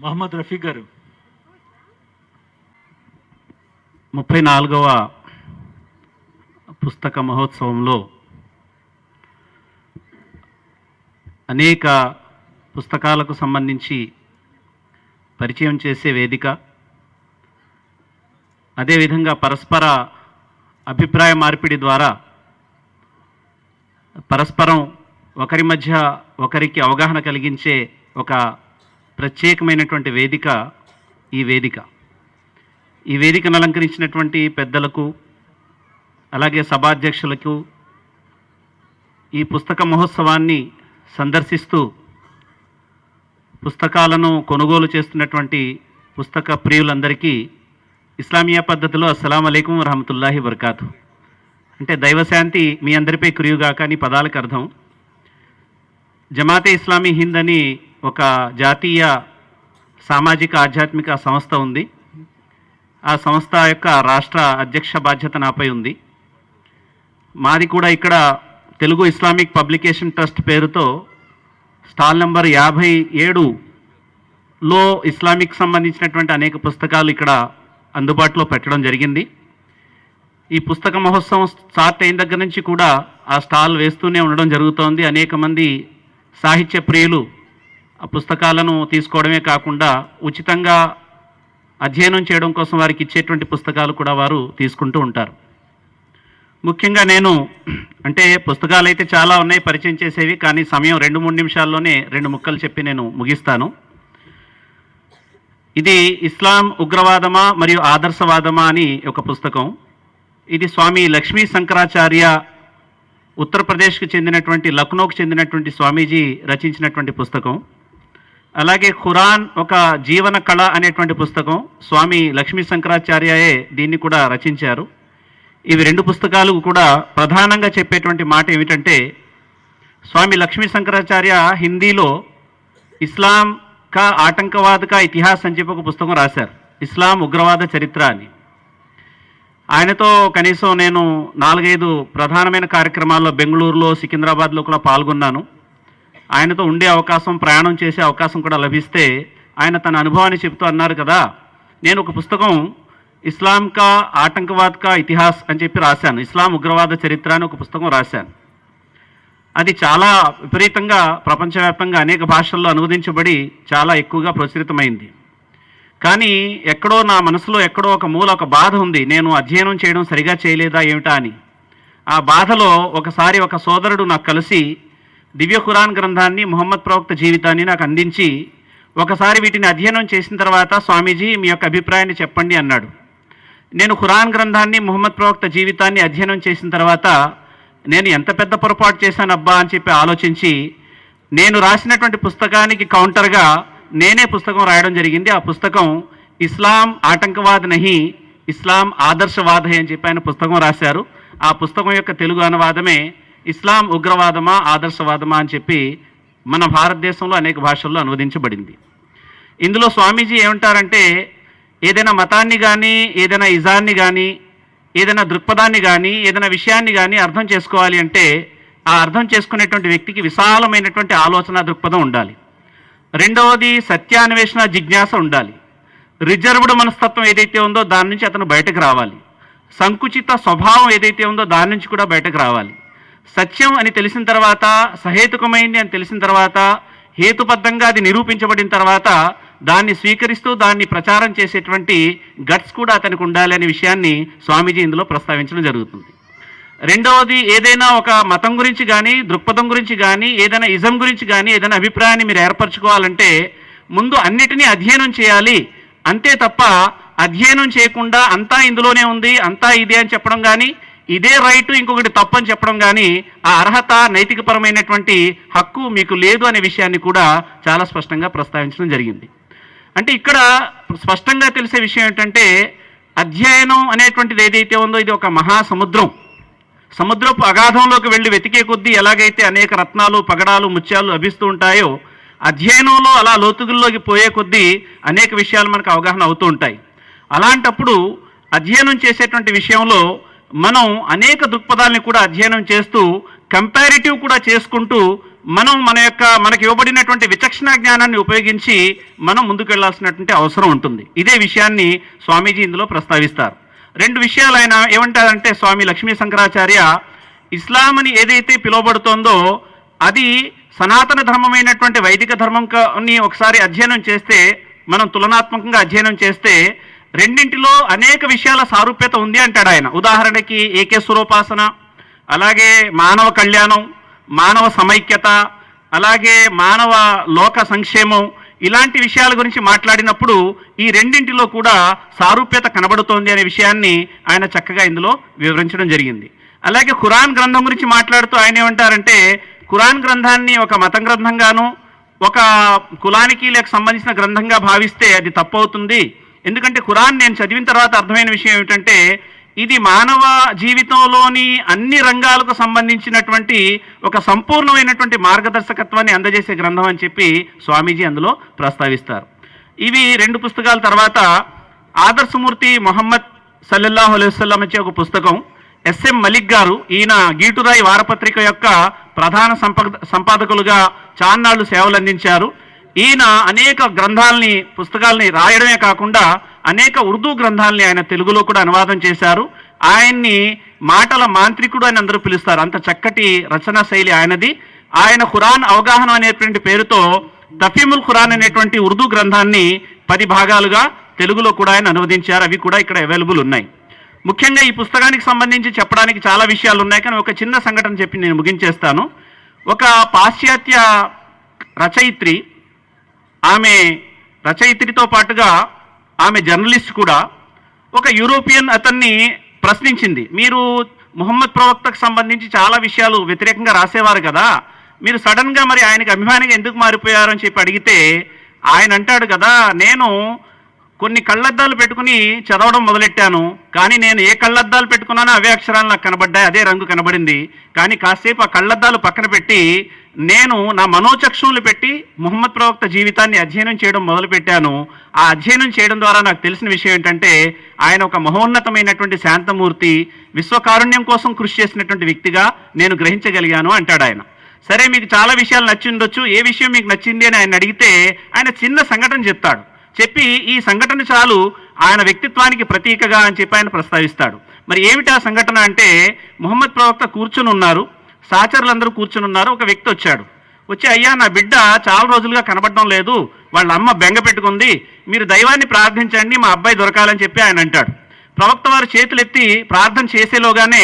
మహమ్మద్ రఫీ గారు. 34వ పుస్తక మహోత్సవంలో అనేక పుస్తకాలకు సంబంధించి పరిచయం చేసే వేదిక, అదేవిధంగా పరస్పర అభిప్రాయ మార్పిడి ద్వారా పరస్పరం ఒకరి మధ్య ఒకరికి అవగాహన కలిగించే ఒక ప్రత్యేకమైనటువంటి వేదిక ఈ వేదికను అలంకరించినటువంటి పెద్దలకు, అలాగే సభాధ్యక్షులకు, ఈ పుస్తక మహోత్సవాన్ని సందర్శిస్తూ పుస్తకాలను కొనుగోలు చేస్తున్నటువంటి పుస్తక ప్రియులందరికీ ఇస్లామియా పద్ధతిలో అస్సలాము అలైకుం వరహమతుల్లాహి వబర్కాతు. అంటే దైవశాంతి మీ అందరిపై కురియుగాక అని పదాలకు అర్థం. జమాతే ఇస్లామీ హింద్ అని ఒక జాతీయ సామాజిక ఆధ్యాత్మిక సంస్థ ఉంది. ఆ సంస్థ యొక్క రాష్ట్ర అధ్యక్ష బాధ్యత నాపై ఉంది. మాది కూడా ఇక్కడ తెలుగు ఇస్లామిక్ పబ్లికేషన్ ట్రస్ట్ పేరుతో స్టాల్ నెంబర్ 57లో ఇస్లామిక్ సంబంధించినటువంటి అనేక పుస్తకాలు ఇక్కడ అందుబాటులో పెట్టడం జరిగింది. ఈ పుస్తక మహోత్సవం స్టార్ట్ అయిన దగ్గర నుంచి కూడా ఆ స్టాల్ వేస్తూనే ఉండడం జరుగుతోంది. అనేక మంది సాహిత్య ప్రియులు ఆ పుస్తకాలను తీసుకోవడమే కాకుండా ఉచితంగా అధ్యయనం చేయడం కోసం వారికి ఇచ్చేటువంటి పుస్తకాలు కూడా వారు తీసుకుంటూ ఉంటారు. ముఖ్యంగా నేను అంటే పుస్తకాలు అయితే చాలా ఉన్నాయి పరిచయం చేసేవి, కానీ సమయం 2-3 నిమిషాల్లోనే 2 ముక్కలు చెప్పి నేను ముగిస్తాను. ఇది ఇస్లాం ఉగ్రవాదమా మరియు ఆదర్శవాదమా అని ఒక పుస్తకం. ఇది స్వామి లక్ష్మీ శంకరాచార్య ఉత్తరప్రదేశ్కు చెందినటువంటి లక్నోకు చెందినటువంటి స్వామీజీ రచించినటువంటి పుస్తకం. అలాగే ఖురాన్ ఒక జీవన కళ అనేటువంటి పుస్తకం స్వామి లక్ష్మీ శంకరాచార్యయే దీన్ని కూడా రచించారు. ఇవి 2 పుస్తకాలు కూడా ప్రధానంగా చెప్పేటువంటి మాట ఏమిటంటే, స్వామి లక్ష్మీ శంకరాచార్య హిందీలో ఇస్లాం కా ఆటంకవాద కా ఇతిహాస్ అని చెప్పి ఒక పుస్తకం రాశారు, ఇస్లాం ఉగ్రవాద చరిత్ర అని. ఆయనతో కనీసం నేను 4-5 ప్రధానమైన కార్యక్రమాల్లో బెంగళూరులో, సికింద్రాబాద్లో కూడా పాల్గొన్నాను. ఆయనతో ఉండే అవకాశం, ప్రయాణం చేసే అవకాశం కూడా లభిస్తే ఆయన తన అనుభవాన్ని చెప్తూ అన్నారు కదా, నేను ఒక పుస్తకం ఇస్లాం కా ఆటంకవాద్ కా ఇతిహాస్ అని చెప్పి రాశాను, ఇస్లాం ఉగ్రవాద చరిత్ర అని ఒక పుస్తకం రాశాను. అది చాలా విపరీతంగా ప్రపంచవ్యాప్తంగా అనేక భాషల్లో అనువదించబడి చాలా ఎక్కువగా ప్రచురితమైంది. కానీ ఎక్కడో నా మనసులో ఎక్కడో ఒక మూల ఒక బాధ ఉంది, నేను అధ్యయనం చేయడం సరిగా చేయలేదా ఏమిటా అని. ఆ బాధలో ఒకసారి ఒక సోదరుడు నాకు కలిసి దివ్య ఖురాన్ గ్రంథాన్ని, ముహమ్మద్ ప్రవక్త జీవితాన్ని నాకు అందించి, ఒకసారి వీటిని అధ్యయనం చేసిన తర్వాత స్వామీజీ మీ యొక్క అభిప్రాయాన్ని చెప్పండి అన్నాడు. నేను ఖురాన్ గ్రంథాన్ని, ముహమ్మద్ ప్రవక్త జీవితాన్ని అధ్యయనం చేసిన తర్వాత నేను ఎంత పెద్ద పొరపాటు చేశాను అబ్బా అని చెప్పి ఆలోచించి, నేను రాసినటువంటి పుస్తకానికి కౌంటర్గా నేనే పుస్తకం రాయడం జరిగింది. ఆ పుస్తకం ఇస్లాం ఆటంకవాద్ నహి, ఇస్లాం ఆదర్శవాద అని చెప్పి ఆయన పుస్తకం రాశారు. ఆ పుస్తకం యొక్క తెలుగు అనువాదమే ఇస్లాం ఉగ్రవాదమా ఆదర్శవాదమా అని చెప్పి మన భారతదేశంలో అనేక భాషల్లో అనువదించబడింది. ఇందులో స్వామీజీ ఏమంటారంటే, ఏదైనా మతాన్ని కానీ, ఏదైనా ఇజాన్ని కానీ, ఏదైనా దృక్పథాన్ని కానీ, ఏదైనా విషయాన్ని కానీ అర్థం చేసుకోవాలి అంటే ఆ అర్థం చేసుకునేటువంటి వ్యక్తికి విశాలమైనటువంటి ఆలోచన దృక్పథం ఉండాలి. రెండవది సత్యాన్వేషణ జిజ్ఞాస ఉండాలి. రిజర్వ్డ్ మనస్తత్వం ఏదైతే ఉందో దాని నుంచి అతను బయటకు రావాలి. సంకుచిత స్వభావం ఏదైతే ఉందో దాని నుంచి కూడా బయటకు రావాలి. సత్యం అని తెలిసిన తర్వాత, సహేతుకమైంది అని తెలిసిన తర్వాత, హేతుబద్ధంగా అది నిరూపించబడిన తర్వాత దాన్ని స్వీకరిస్తూ దాన్ని ప్రచారం చేసేటువంటి గట్స్ కూడా అతనికి ఉండాలి అనే విషయాన్ని స్వామీజీ ఇందులో ప్రస్తావించడం జరుగుతుంది. రెండవది, ఏదైనా ఒక మతం గురించి కానీ, దృక్పథం గురించి కానీ, ఏదైనా ఇజం గురించి కానీ ఏదైనా అభిప్రాయాన్ని మీరు ఏర్పరచుకోవాలంటే ముందు అన్నిటినీ అధ్యయనం చేయాలి. అంతే తప్ప అధ్యయనం చేయకుండా అంతా ఇందులోనే ఉంది, అంతా ఇదే అని చెప్పడం కానీ, ఇదే రైటు ఇంకొకటి తప్పని చెప్పడం కానీ ఆ అర్హత, నైతికపరమైనటువంటి హక్కు మీకు లేదు అనే విషయాన్ని కూడా చాలా స్పష్టంగా ప్రస్తావించడం జరిగింది. అంటే ఇక్కడ స్పష్టంగా తెలిసే విషయం ఏంటంటే, అధ్యయనం అనేటువంటిది ఏదైతే ఉందో ఇది ఒక మహాసముద్రం. సముద్రపు అగాధంలోకి వెళ్ళి వెతికే కొద్దీ ఎలాగైతే అనేక రత్నాలు, పగడాలు, ముత్యాలు లభిస్తూ ఉంటాయో, అధ్యయనంలో అలా లోతుగుల్లోకి పోయే కొద్దీ అనేక విషయాలు మనకు అవగాహన అవుతూ ఉంటాయి. అలాంటప్పుడు అధ్యయనం చేసేటువంటి విషయంలో మనం అనేక దృక్పథాలని కూడా అధ్యయనం చేస్తూ కంపారిటివ్ కూడా చేసుకుంటూ మనకి ఇవ్వబడినటువంటి విచక్షణ జ్ఞానాన్ని ఉపయోగించి మనం ముందుకు వెళ్లాల్సినటువంటి అవసరం ఉంటుంది. ఇదే విషయాన్ని స్వామీజీ ఇందులో ప్రస్తావిస్తారు. రెండు విషయాలు ఆయన ఏమంటారంటే, స్వామి లక్ష్మీ శంకరాచార్య ఇస్లాం అని ఏదైతే పిలువబడుతోందో అది సనాతన ధర్మమైనటువంటి వైదిక ధర్మంని ఒకసారి అధ్యయనం చేస్తే, మనం తులనాత్మకంగా అధ్యయనం చేస్తే రెండింటిలో అనేక విషయాల సారూప్యత ఉంది అంటాడు ఆయన. ఉదాహరణకి ఏకేశ్వరోపాసన, అలాగే మానవ కళ్యాణం, మానవ సమైక్యత, అలాగే మానవ లోక సంక్షేమం, ఇలాంటి విషయాల గురించి మాట్లాడినప్పుడు ఈ రెండింటిలో కూడా సారూప్యత కనబడుతోంది అనే విషయాన్ని ఆయన చక్కగా ఇందులో వివరించడం జరిగింది. అలాగే ఖురాన్ గ్రంథం గురించి మాట్లాడుతూ ఆయన ఏమంటారంటే, ఖురాన్ గ్రంథాన్ని ఒక మతం గ్రంథంగాను ఒక కులానికి లేక సంబంధించిన గ్రంథంగా భావిస్తే అది తప్పు అవుతుంది. ఎందుకంటే ఖురాన్ నేను చదివిన తర్వాత అర్థమైన విషయం ఏమిటంటే ఇది మానవ జీవితంలోని అన్ని రంగాలకు సంబంధించినటువంటి ఒక సంపూర్ణమైనటువంటి మార్గదర్శకత్వాన్ని అందజేసే గ్రంథం అని చెప్పి స్వామీజీ అందులో ప్రస్తావిస్తారు. ఇవి రెండు పుస్తకాల తర్వాత ఆదర్శమూర్తి మొహమ్మద్ సల్లల్లాహు అలైహి వసల్లం వచ్చే ఒక పుస్తకం, ఎస్ఎం మలిక్ గారు, ఈయన గీటురాయి వారపత్రిక యొక్క ప్రధాన సంపాదకులుగా చాన్నాళ్లు సేవలు అందించారు. ఈయన అనేక పుస్తకాలని రాయడమే కాకుండా అనేక ఉర్దూ గ్రంథాలని ఆయన తెలుగులో కూడా అనువాదం చేశారు. ఆయన్ని మాటల మాంత్రికుడు అని అందరూ పిలుస్తారు, అంత చక్కటి రచనా శైలి ఆయనది. ఆయన ఖురాన్ అవగాహన అనేటువంటి పేరుతో తఫీముల్ ఖురాన్ అనేటువంటి ఉర్దూ గ్రంథాన్ని 10 భాగాలుగా తెలుగులో కూడా ఆయన అనువదించారు. అవి కూడా ఇక్కడ అవైలబుల్ ఉన్నాయి. ముఖ్యంగా ఈ పుస్తకానికి సంబంధించి చెప్పడానికి చాలా విషయాలు ఉన్నాయి, కానీ ఒక చిన్న సంఘటన చెప్పి నేను ముగించేస్తాను. ఒక పాశ్చాత్య రచయిత్రి, ఆమె రచయిత్రితో పాటుగా ఆమె జర్నలిస్ట్ కూడా, ఒక యూరోపియన్ అతన్ని ప్రశ్నించింది. మీరు ముహమ్మద్ ప్రవక్తకు సంబంధించి చాలా విషయాలు వ్యతిరేకంగా రాసేవారు కదా, మీరు సడన్గా మరి ఆయనకి అభిమానిగా ఎందుకు మారిపోయారు అని చెప్పి అడిగితే ఆయన అంటాడు కదా, నేను కొన్ని కళ్ళద్దాలు పెట్టుకుని చదవడం మొదలెట్టాను, కానీ నేను ఏ కళ్ళద్దాలు పెట్టుకున్నానో అవే అక్షరాలు నాకు కనబడ్డాయి, అదే రంగు కనబడింది. కానీ కాసేపు ఆ కళ్ళద్దాలు పక్కన పెట్టి నేను నా మనోచక్షువులు పెట్టి ముహమ్మద్ ప్రవక్త జీవితాన్ని అధ్యయనం చేయడం మొదలుపెట్టాను. ఆ అధ్యయనం చేయడం ద్వారా నాకు తెలిసిన విషయం ఏంటంటే ఆయన ఒక మహోన్నతమైనటువంటి శాంతమూర్తి, విశ్వకారుణ్యం కోసం కృషి చేసినటువంటి వ్యక్తిగా నేను గ్రహించగలిగాను అంటాడు ఆయన. సరే, మీకు చాలా విషయాలు నచ్చిండొచ్చు, ఏ విషయం మీకు నచ్చింది అని ఆయన అడిగితే ఆయన చిన్న సంఘటన చెప్తాడు. చెప్పి ఈ సంఘటన చాలు ఆయన వ్యక్తిత్వానికి ప్రతీకగా అని చెప్పి ఆయన ప్రస్తావిస్తాడు. మరి ఏమిటి ఆ సంఘటన అంటే, ముహమ్మద్ ప్రవక్త కూర్చుని ఉన్నారు, సహచరులందరూ కూర్చుని ఉన్నారు. ఒక వ్యక్తి వచ్చి అయ్యా, నా బిడ్డ చాలా రోజులుగా కనబడడం లేదు, వాళ్ళ అమ్మ బెంగ పెట్టుకుంది, మీరు దైవాన్ని ప్రార్థించండి, మా అబ్బాయి దొరకాలని చెప్పి ఆయన అంటాడు. ప్రవక్త వారు చేతులెత్తి ప్రార్థన చేసేలోగానే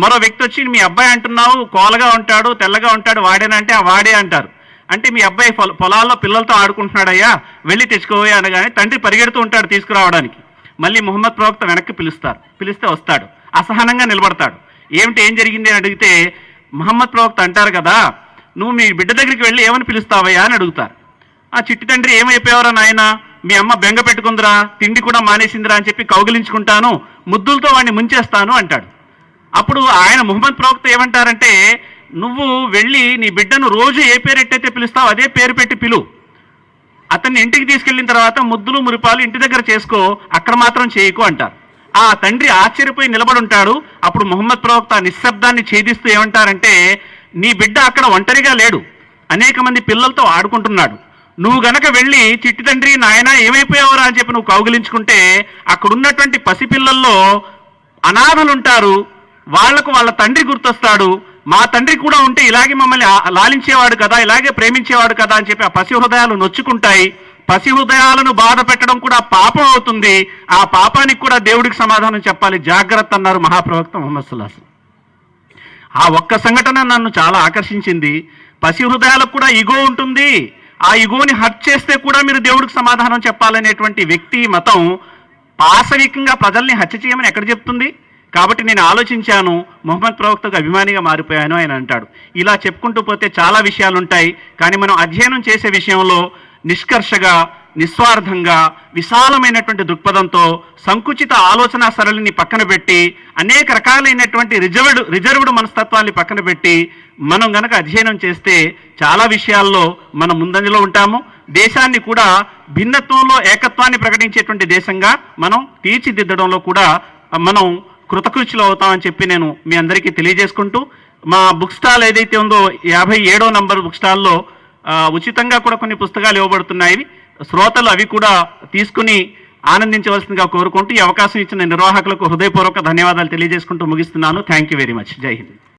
మరో వ్యక్తి వచ్చి, మీ అబ్బాయి అంటున్నావు, కోలగా ఉంటాడు, తెల్లగా ఉంటాడు, వాడేనా అంటే ఆ వాడే అంటారు. అంటే మీ అబ్బాయి పొలాల్లో పిల్లలతో ఆడుకుంటున్నాడయ్యా, వెళ్ళి తెచ్చుకోవయ్యా అనగానే తండ్రి పరిగెడుతూ ఉంటాడు తీసుకురావడానికి. మళ్ళీ ముహమ్మద్ ప్రవక్త వెనక్కి పిలిస్తే వస్తాడు, అసహనంగా నిలబడతాడు. ఏం జరిగింది అని అడిగితే ముహమ్మద్ ప్రవక్త అంటారు కదా, నువ్వు మీ బిడ్డ దగ్గరికి వెళ్ళి ఏమని పిలుస్తావయ్యా అని అడుగుతారు. ఆ చిట్టి తండ్రి ఏమైపోయావరా నాయన, మీ అమ్మ బెంగ పెట్టుకుందిరా, తిండి కూడా మానేసిందిరా అని చెప్పి కౌగిలించుకుంటాను, ముద్దులతో వాడిని ముంచేస్తాను అంటాడు. అప్పుడు ఆయన ముహమ్మద్ ప్రవక్త ఏమంటారంటే, నువ్వు వెళ్ళి నీ బిడ్డను రోజు ఏ పేరు ఎట్టయితే పిలుస్తావు అదే పేరు పెట్టి పిలు, అతన్ని ఇంటికి తీసుకెళ్లిన తర్వాత ముద్దులు మురిపాలు ఇంటి దగ్గర చేసుకో, అక్కడ మాత్రం చేయకు అంటారు. ఆ తండ్రి ఆశ్చర్యపోయి నిలబడి ఉంటాడు. అప్పుడు ముహమ్మద్ ప్రవక్త నిశ్శబ్దాన్ని ఛేదిస్తూ ఏమంటారంటే, నీ బిడ్డ అక్కడ ఒంటరిగా లేడు, అనేక మంది పిల్లలతో ఆడుకుంటున్నాడు, నువ్వు గనక వెళ్ళి చిట్టి తండ్రి నాయన ఏమైపోయావురా అని చెప్పి నువ్వు కౌగిలించుకుంటే అక్కడున్నటువంటి పసిపిల్లల్లో అనాథలుంటారు, వాళ్లకు వాళ్ళ తండ్రి గుర్తొస్తాడు, మా తండ్రి కూడా ఉంటే ఇలాగే మమ్మల్ని లాలించేవాడు కదా, ఇలాగే ప్రేమించేవాడు కదా అని చెప్పి ఆ పసి హృదయాలు నొచ్చుకుంటాయి. పసి హృదయాలను బాధ పెట్టడం కూడా పాపం అవుతుంది, ఆ పాపానికి కూడా దేవుడికి సమాధానం చెప్పాలి, జాగ్రత్త అన్నారు మహాప్రవక్త ముహమ్మద్ సల్లల్లాహు అలైహి వసల్లం. ఆ ఒక్క సంఘటన నన్ను చాలా ఆకర్షించింది. పసి హృదయాలకు కూడా ఇగో ఉంటుంది, ఆ ఇగోని హర్ట్ చేస్తే కూడా మీరు దేవుడికి సమాధానం చెప్పాలనేటువంటి వ్యక్తి మతం పాశవికంగా ప్రజల్ని హత్య చేయమని ఎక్కడ చెప్తుంది? కాబట్టి నేను ఆలోచించాను, ముహమ్మద్ ప్రవక్తకు అభిమానిగా మారిపోయాను ఆయన అంటాడు. ఇలా చెప్పుకుంటూ పోతే చాలా విషయాలు ఉంటాయి, కానీ మనం అధ్యయనం చేసే విషయంలో నిష్కర్షగా, నిస్వార్థంగా, విశాలమైనటువంటి దృక్పథంతో, సంకుచిత ఆలోచన సరళిని పక్కన పెట్టి, అనేక రకాలైనటువంటి రిజర్వ్డ్ మనస్తత్వాన్ని పక్కన పెట్టి మనం గనక అధ్యయనం చేస్తే చాలా విషయాల్లో మనం ముందంజలో ఉంటాము. దేశాన్ని కూడా భిన్నత్వంలో ఏకత్వాన్ని ప్రకటించేటువంటి దేశంగా మనం తీర్చిదిద్దడంలో కూడా మనం కృతకృత్యులు అవుతామని చెప్పి నేను మీ అందరికీ తెలియజేసుకుంటూ మా బుక్ స్టాల్ ఏదైతే ఉందో 57వ నంబర్ బుక్ స్టాల్లో ఉచితంగా కూడా కొన్ని పుస్తకాలు ఇవ్వబడుతున్నాయి. శ్రోతలు అవి కూడా తీసుకుని ఆనందించవలసిందిగా కోరుకుంటూ ఈ అవకాశం ఇచ్చిన నిర్వాహకులకు హృదయపూర్వక ధన్యవాదాలు తెలియజేసుకుంటూ ముగిస్తున్నాను. Thank you very much. జై హింద్.